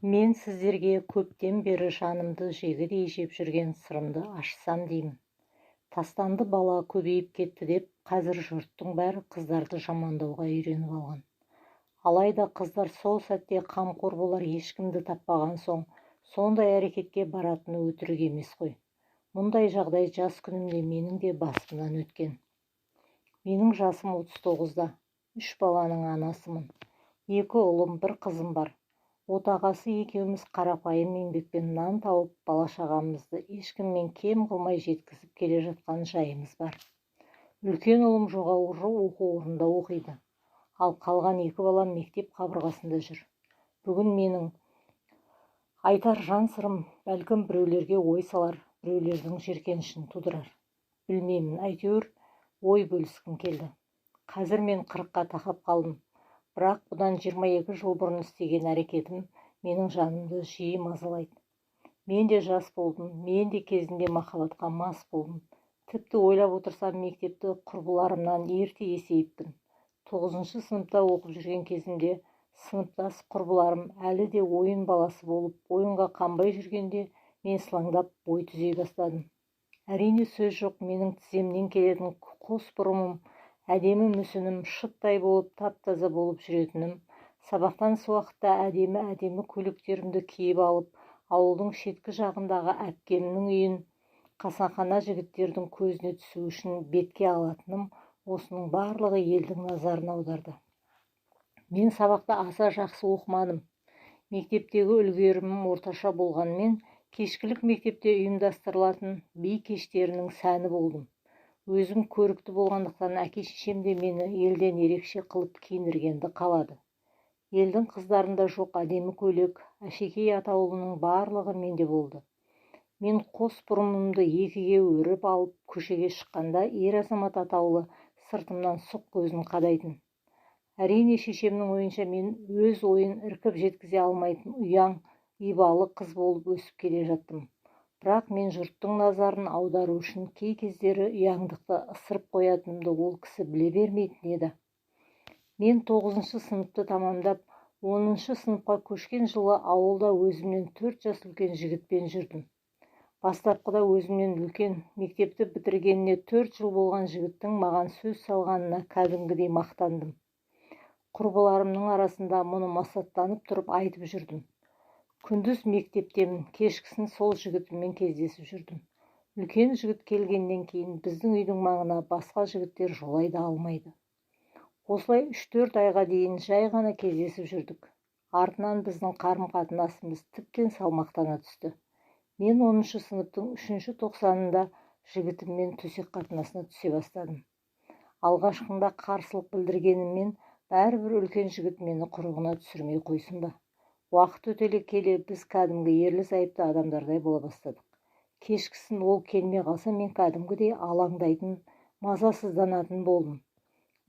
Мен сіздерге көптен бері жанымды жегідей жеп жүрген сырымды ашсам деймін. Тастанды бала көбейіп кетті деп, қазір жұрттың бәрі қыздарды жамандауға үйреніп алған. Алайда қыздар сол сәтте қамқор болар ешкімді таппаған соң, сондай әрекетке баратыны өтірік емес қой. Мұндай жағдай жас күнімде менің де басымнан өткен. Менің жасым 39-да, 3 баланың анасымын. 2 ұлым, 1 қызым бар. Отағасы екеуміз қарапайым еңбекпен нан тауып, бала-шағамызды ешкіммен кем қылмай жеткізіп келе жатқан жайымыз бар. Үлкен ұлым жоғары оқу орнында оқиды, ал қалған 2 балам мектеп қабырғасында жүр. Бүгін менің айтар жан сырым бәлкім біреулерге ой салар, біреулердің жеркенішін тудырар. Білмеймін, әйтеуір ой бөліскім келді. Қазір мен 40-қа тақап қалдым. Бірақ бұдан 22 жыл бұрын істеген әрекетім менің жанымды жиі мазалайды. Мен де жас болдым, мен де кезінде махаббатқа мас болдым. Тіпті ойлап отырсам, мектепті құрбыларымнан ерте есейіппін. 9-шы сыныпта оқып жүрген кезімде сыныптас құрбыларым әлі де ойын баласы болып, ойынға қанбай жүргенде мен сылаңдап бой түзей бастадым. Әрине сөз жоқ, менің тіземнен келетін қос бұрымым, әдемі мүсінім, шыттай болып, тап-таза болып жүретінім, сабақтан уақытта әдемі көйлектерімді киіп алып, ауылдың шеткі жағындағы әпкемнің үйін қасақана жігіттердің көзіне түсу үшін бетке алатыным, осының барлығы елдің назарын аударды. Мен сабақта аса жақсы оқымадым. Мектептегі үлгерімім орташа болғанмен, кешкілік мектепте ұйымдастырылатын би кештерінің сәні болдым. Өзім көрікті болғандықтан әке-шешем де мені елден ерекше қылып киіндіргенді қалады. Елдің қыздарында жоқ әдемі көйлек, әшекей атаулының барлығы менде болды. Мен қос бұрымымды 2-ге өріп алып көшеге шыққанда, ер азамат атаулы сыртымнан сұқ көзін қадайтын. Әрине шешемнің ойынша мен өз ойын іркіп жеткізе алмайтын ұяң, ибалы қыз болып өсіп келе жаттым. Бірақ мен жұрттың назарын аудару үшін кей кездері ұяңдықты ысырып қоятынымды ол кісі біле бермейтін еді. Мен 9-шы сыныпты тамамдап, 10-шы сыныпқа көшкен жылы ауылда өзімнен 4 жас үлкен жігітпен жүрдім. Бастапқыда өзімнен үлкен, мектепті бітіргеніне 4 жыл болған жігіттің маған сөз салғанына кәдімгідей мақтандым. Құрбыларымның арасында мұны масаттанып тұрып айтып жүрдім. Күндіз мектептемін, кешкісін сол жігітіммен кездесіп жүрдім. Үлкен жігіт келгеннен кейін біздің үйдің маңына басқа жігіттер жолай да алмайды. Осылай 3-4 айға дейін жай ғана кездесіп жүрдік. Артынан біздің қарым-қатынасымыз тіптен салмақтана түсті. Мен 10-шы сыныптың 3-ші тоқсанында жігітіммен төсек қатынасына түсе бастадым. Алғашқында қарсылық білдіргеніммен, бәрібір үлкен жігіт мені құрығына түсірмей қойсын ба. Уақыт өте келе біз кәдімгі ерлі-зайыпты адамдардай бола бастадық. Кешкісін ол келмей қалса, мен кәдімгідей алаңдайтын, мазасызданатын болдым.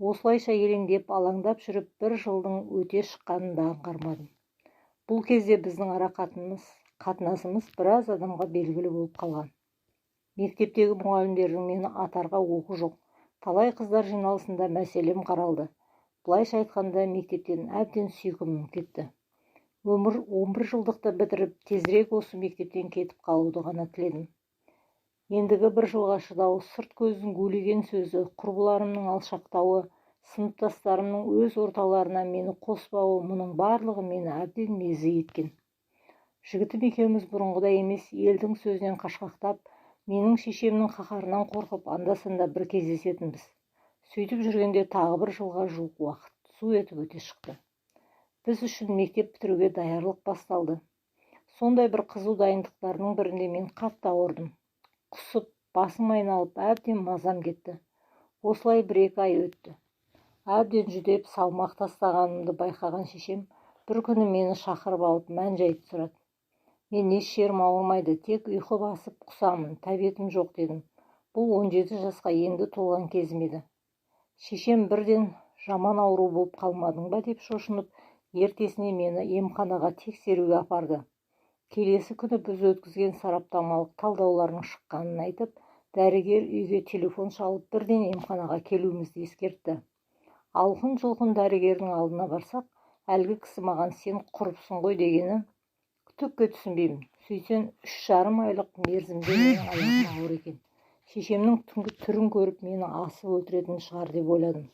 Осылайша елеңдеп, алаңдап жүріп, 1 жылдың өте шыққанын да аңғармадым. Бұл кезде біздің қатынасымыз біраз адамға белгілі болып қалған. Мектептегі мұғалімдердің мені атарға оқу жоқ. Талай қыздар жиналысында мәселем қаралды. Бұлайша айтқанда, мектептен әбден сүйкімім кетті. 11 жылдықты бітіріп, тезірек осы мектептен кетіп қалуды ғана тіледім. Ендігі 1 жылға шыдау, сырт көздің гулеген сөзі, құрбыларымның алшақтауы, сыныптастарымның өз орталарына мені қоспауы, мұның барлығы мені әбден мезі еткен. Жігітім екеуміз бұрынғыдай емес, елдің сөзінен қашқақтап, менің шешемнің қаһарынан қорқып, анда-санда бір кездесетінбіз. Сөйтіп жүргенде тағы 1 жылға жуық уақыт су етіп өте шықты. Біз үшін мектеп бітіруге даярлық басталды. Сондай бір қызу дайындықтарының бірінде мен қатты ауырдым. Құсып, басым айналып, әбден мазам кетті. Осылай 1-2 ай өтті. Әбден жүдеп, салмақ тастағанымды байқаған шешем бір күні мені шақырып алып мән-жайды сұрады. Мен еш жерім ауырмайды, тек ұйқы басып құсамын, тәбетім жоқ дедім. Бұл 17 жасқа енді толған кезім еді. Шешем бірден жаман ауру болып қалмадың ба деп шошынып, ертесіне мені емханаға тексеруге апарды. Келесі күні біз өткізген сараптамалық талдаулардың шыққанын айтып, дәрігер үйге телефон шалып бірден емханаға келуімізді ескертті. Алқын-жұлқын дәрігердің алдына барсақ, әлгі кісі маған сен құрыпсың ғой дегені, түкке түсінбеймін. Сөйтсем 3,5 айлық мерзімде менің аяғым ауыр екен. Шешемнің түрін көріп мені асып өлтіретін шығар деп ойладым.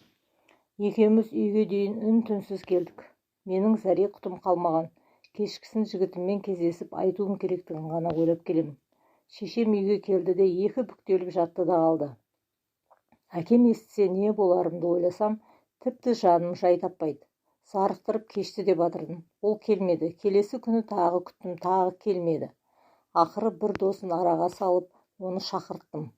Екеуміз үйге дейін үн-түнсіз келдік. Менің зәре-құтым қалмаған. Кешкісін жігітіммен кездесіп айтуым керектігін ғана ойлап келемін. Шешем үйге келді де 2 бүктеліп жатты да қалды. Әкем естісе не боларымды ойласам, тіпті жаным жай таппайды. Зарықтырып кешті де батырдым. Ол келмеді. Келесі күні тағы күттім, тағы келмеді. Ақыры бір досын араға салып, оны шақырттым.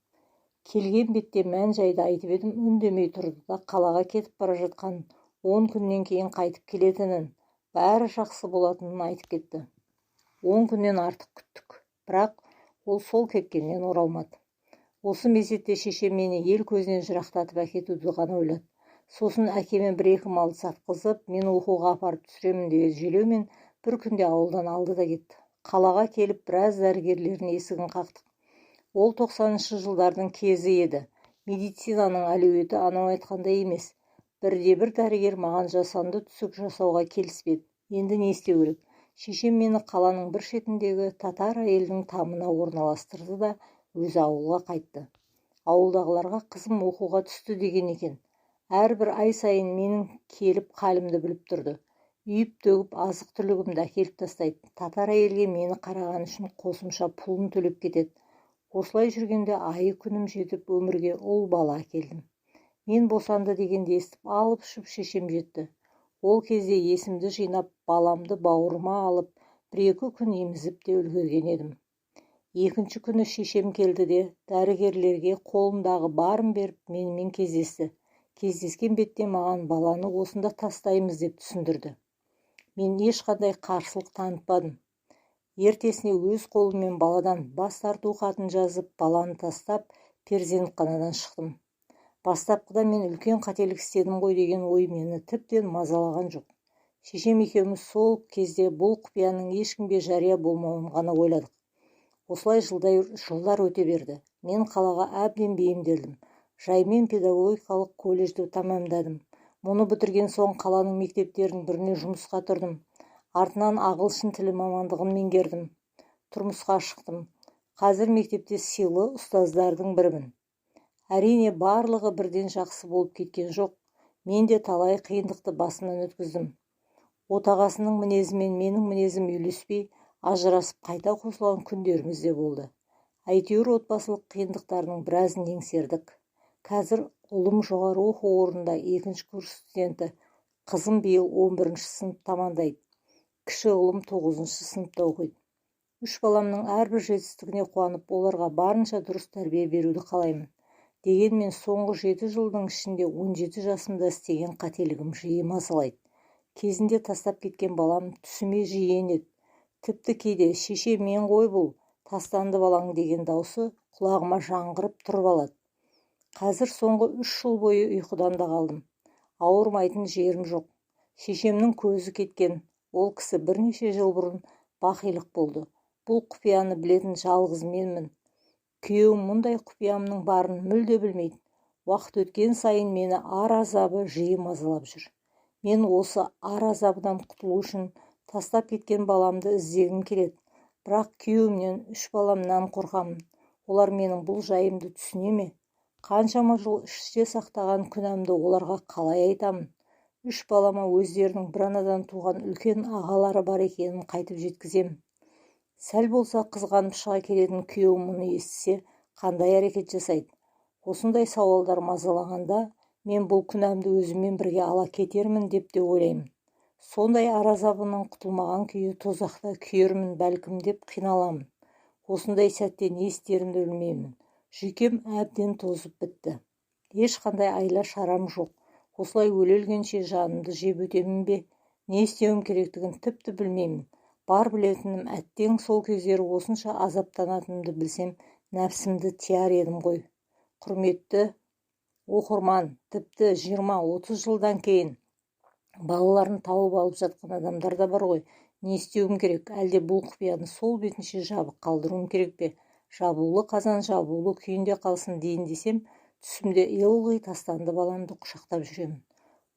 Келген бетте мән-жайды айтып едім, үндемей тұрды да қалаға кетіп бара жатқанын, 10 күннен кейін қайтып келетінін, бәрі жақсы болатынын айтып кетті. 10 күннен артық күттік, бірақ ол сол кеткеннен оралмады. Осы мезетте шешем мені ел көзінен жырақтатып әкетуді ғана ойлады. Сосын әкеме 1-2 малды сатқызып, мен оқуға апарып түсіремін деген желеумен бір күнде ауылдан алды да кетті. Қалаға келіп біраз дәрігерлердің есігін қақтық. Ол 90-шы жылдардың кезі еді. Медицинаның әлеуеті анау айтқандай емес. Бірде-бір дәрігер маған жасанды түсік жасауға келіспеді. Енді не істеу керек? Шешем мені қаланың бір шетіндегі татар әйелдің тамына орналастырды да өзі ауылға қайтты. Ауылдағыларға қызым оқуға түсті деген екен. Әрбір ай сайын менің келіп халімді біліп тұрды. Үйіп-төгіп азық-түлігімді әкеліп тастайды. Татар әйелге мені қараған үшін қосымша пұлын төлеп кетеді. Осылай жүргенде айы-күнім жетіп өмірге ұл бала әкелдім. Мен босанды дегенде естіп алып-ұшып шешем жетті. Ол кезде есімді жинап, баламды бауырыма алып, 1-2 күн емізіп те үлгерген едім. Екінші күні шешем келді де дәрігерлерге қолындағы барын беріп менімен кездесті. Кездескен бетте маған баланы осында тастаймыз деп түсіндірді. Мен ешқандай қарсылық танытпадым. Ертесіне өз қолыммен баладан бас тарту хатын жазып, баланы тастап, перзентханадан шықтым. Бастапқыда мен үлкен қателік істедім ғой деген ой мені тіптен мазалаған жоқ. Шешем екеуміз сол кезде бұл құпияның ешкімге жария болмауын ғана ойладық. Осылай жылдар өте берді. Мен қалаға әбден бейімделдім. Жаймен педагогикалық колледжді тамамдадым. Мұны бітірген соң қаланың мектептерінің біріне жұмысқа тұрдым. Артынан ағылшын тілі мамандығын меңгердім. Тұрмысқа шықтым. Қазір мектепте сыйлы ұстаздардың бірімін. Әрине барлығы бірден жақсы болып кеткен жоқ. Мен де талай қиындықты басымнан өткіздім. Отағасының мінезі мен менің мінезім үйлеспей, ажырасып қайта қосылған күндеріміз де болды. Әйтеуір отбасылық қиындықтардың біразын еңсердік. Қазір ұлым жоғары оқу орнында 2-ші курс студенті, қызым биыл 11-ші сынып тамамдайды. Кіші ұлым 9-ші сыныпта оқиды. 3 баламның әрбір жетістігіне қуанып, оларға барынша дұрыс тәрбие беруді қалаймын. Дегенмен соңғы 7 жылдың ішінде 17 жасымда істеген қателігім жиі мазалайды. Кезінде тастап кеткен балам түсіме жиі енеді. Тіпті кейде шеше мен ғой бұл, тастанды балаң деген даусы құлағыма жаңғырып тұрып алады. Қазір соңғы 3 жыл бойы ұйқыдан да қалдым. Ауырмайтын жерім жоқ. Шешемнің көзі кеткен. Ол кісі бірнеше жыл бұрын бақилық болды. Бұл құпияны білетін жалғыз менмін. Күйеуім мұндай құпиямның барын мүлде білмейді. Уақыт өткен сайын мені ар азабы жиі мазалап жүр. Мен осы ар азабынан құтылу үшін тастап кеткен баламды іздегім келеді. Бірақ күйеуімнен 3 баламнан қорқамын. Олар менің бұл жайымды түсіне ме? Қаншама жыл іште сақтаған күнәмді оларға қалай айтамын? 3 балама өздерінің бір анадан туған үлкен ағалары бар екенін қайтып жеткіземін. Сәл болса қызғанып шыға келетін күйеуім мұны естісе, қандай әрекет жасайды? Осындай сауалдар мазалағанда, мен бұл күнәмді өзіммен бірге ала кетермін деп те ойлаймын. Сондай ар азабынан құтылмаған күйі тозақта күйермін бәлкім деп қиналамын. Осындай сәтте не істерімді білмеймін. Жүйкем әбден тозып бітті. Ешқандай айла шарам жоқ. Осылай өле-өлгенше жанымды жеп өтемін бе? Не істеуім керектігін тіпті білмеймін. Бар білетінім әттең сол кездері осынша азаптанатынымды білсем, нәпсімді тияр едім ғой. Құрметті оқырман, тіпті 20-30 жылдан кейін балаларын тауып алып жатқан адамдар да бар ғой. Не істеуім керек? Әлде бұл құпияны сол бетінше жабық қалдыруым керек пе? Жабулы қазан жабулы күйінде қалсын дейін десем, түсімде ылғи тастанды баламды құшақтап жүремін.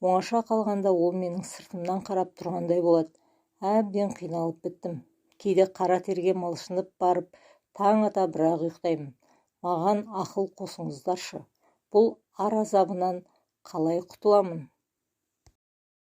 Оңаша қалғанда ол менің сыртымнан қарап тұрғандай болады. Әбден қиналып біттім. Кейде қара терге малшынып барып, таң ата бірақ ұйықтаймын. Маған ақыл қосыңыздаршы. Бұл ар азабынан қалай құтыламын?